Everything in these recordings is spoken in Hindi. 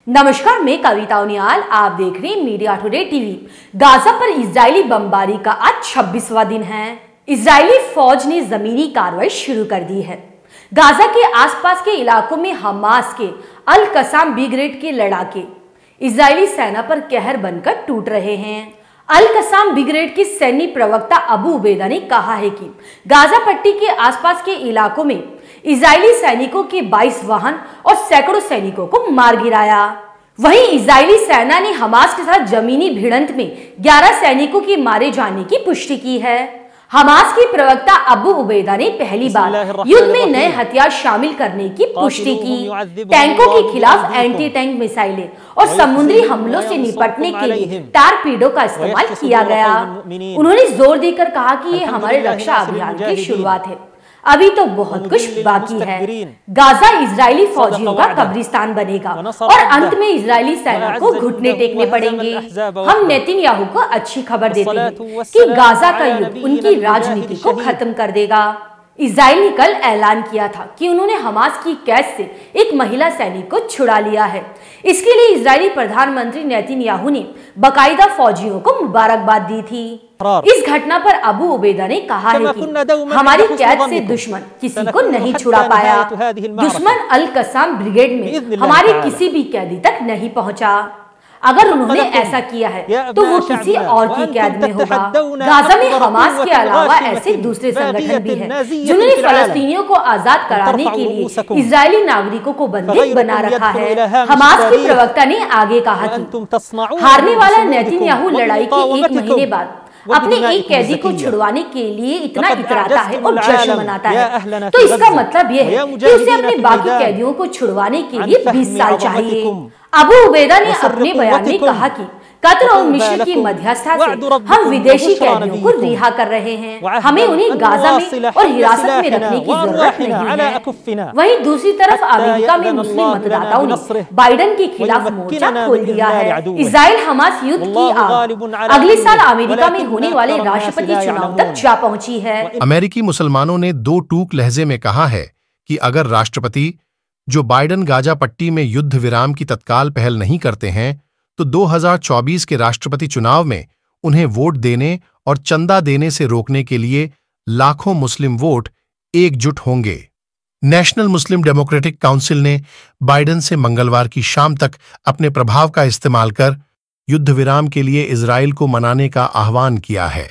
नमस्कार, मैं कविता उनियाल, आप देख रहे हैं मीडिया टुडे टीवी। गाजा पर इजरायली बमबारी का आज 26वां दिन है। इजरायली फौज ने जमीनी कार्रवाई शुरू कर दी है। गाजा के आसपास के इलाकों में हमास के अल कसाम ब्रिगेड के लड़ाके इजरायली सेना पर कहर बनकर टूट रहे हैं। अल कसाम ब्रिगेड के सैन्य प्रवक्ता अबू उबैदा ने कहा है कि गाजा पट्टी के आसपास के इलाकों में इजरायली सैनिकों के 22 वाहन और सैकड़ों सैनिकों को मार गिराया। वहीं इजरायली सेना ने हमास के साथ जमीनी भिड़ंत में 11 सैनिकों के मारे जाने की पुष्टि की है। हमास के प्रवक्ता अबू उबैदा ने पहली बार युद्ध में नए हथियार शामिल करने की पुष्टि की। टैंकों के खिलाफ एंटी टैंक मिसाइलें और समुद्री हमलों से निपटने के लिए टारपीडो का इस्तेमाल किया गया। उन्होंने जोर देकर कहा कि ये हमारे रक्षा अभियान की शुरुआत है, अभी तो बहुत कुछ बाकी है। गाजा इजरायली फौजियों का कब्रिस्तान बनेगा और अंत में इजरायली सेना को घुटने टेकने पड़ेंगे। हम नेतन्याहू को अच्छी खबर देते हैं कि गाजा का युद्ध उनकी राजनीति को खत्म कर देगा। इजराइल ने कल ऐलान किया था कि उन्होंने हमास की कैद से एक महिला सैनिक को छुड़ा लिया है। इसके लिए इजरायली प्रधानमंत्री नेतन्याहू ने बाकायदा फौजियों को मुबारकबाद दी थी। इस घटना पर अबू उबैदा ने कहा है कि हमारी कैद से दुश्मन किसी को नहीं छुड़ा पाया। दुश्मन अल कसाम ब्रिगेड में हमारे किसी भी कैदी तक नहीं पहुंचा। अगर उन्होंने ऐसा किया है तो वो किसी और की कैद में होगा। गाजा में हमास के अलावा ऐसे दूसरे संगठन भी हैं जिन्होंने फलस्तीनियों को आजाद कराने के लिए इजरायली नागरिकों को बंदी बना रखा है। हमास के प्रवक्ता ने आगे कहा कि हारने वाला नेतन्याहू लड़ाई के 1 महीने बाद अपने एक कैदी को छुड़वाने के लिए इतना इतराता है और जश्न मनाता है, तो इसका मतलब यह है कि उसे अपने बाकी कैदियों को छुड़वाने के लिए 20 साल चाहिए। अबू उबैदा ने अपने बयान में कहा कि कतर और मिस्र की मध्यस्थता से हम विदेशी कैदियों को रिहा कर रहे हैं। हमें उन्हें गाजा में और हिरासत में रखने की जरूरत नहीं है। वहीं दूसरी तरफ अमेरिका में मुस्लिम मतदाताओं ने बाइडेन के खिलाफ मोर्चा खोल दिया है। इजराइल हमास युद्ध की आग अगले साल अमेरिका में होने वाले राष्ट्रपति चुनाव तक जा पहुंची है। अमेरिकी मुसलमानों ने 2 टूक लहजे में कहा है कि अगर राष्ट्रपति जो बाइडेन गाजा पट्टी में युद्ध विराम की तत्काल पहल नहीं करते हैं तो 2024 के राष्ट्रपति चुनाव में उन्हें वोट देने और चंदा देने से रोकने के लिए लाखों मुस्लिम वोट एकजुट होंगे। नेशनल मुस्लिम डेमोक्रेटिक काउंसिल ने बाइडेन से मंगलवार की शाम तक अपने प्रभाव का इस्तेमाल कर युद्ध विराम के लिए इजराइल को मनाने का आह्वान किया है।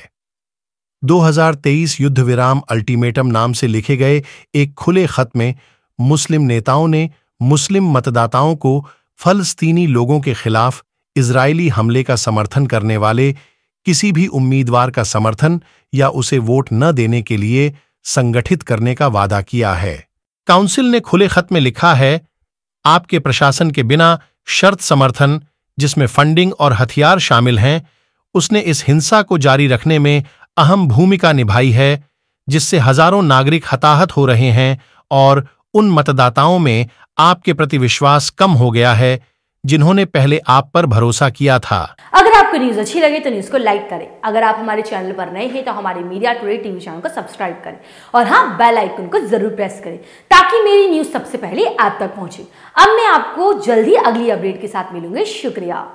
2023 युद्ध विराम अल्टीमेटम नाम से लिखे गए एक खुले खत में मुस्लिम नेताओं ने मुस्लिम मतदाताओं को फलस्तीनी लोगों के खिलाफ इजरायली हमले का समर्थन करने वाले किसी भी उम्मीदवार का समर्थन या उसे वोट न देने के लिए संगठित करने का वादा किया है। काउंसिल ने खुले खत में लिखा है, आपके प्रशासन के बिना शर्त समर्थन, जिसमें फंडिंग और हथियार शामिल हैं, उसने इस हिंसा को जारी रखने में अहम भूमिका निभाई है जिससे हजारों नागरिक हताहत हो रहे हैं और उन मतदाताओं में आपके प्रति विश्वास कम हो गया है जिन्होंने पहले आप पर भरोसा किया था। अगर आपको न्यूज अच्छी लगे तो न्यूज को लाइक करें। अगर आप हमारे चैनल पर नए हैं तो हमारे मीडिया टुडे टीवी चैनल को सब्सक्राइब करें और हाँ, बेल आइकन को जरूर प्रेस करें ताकि मेरी न्यूज सबसे पहले आप तक पहुंचे। अब मैं आपको जल्दी अगली अपडेट के साथ मिलूंगी। शुक्रिया।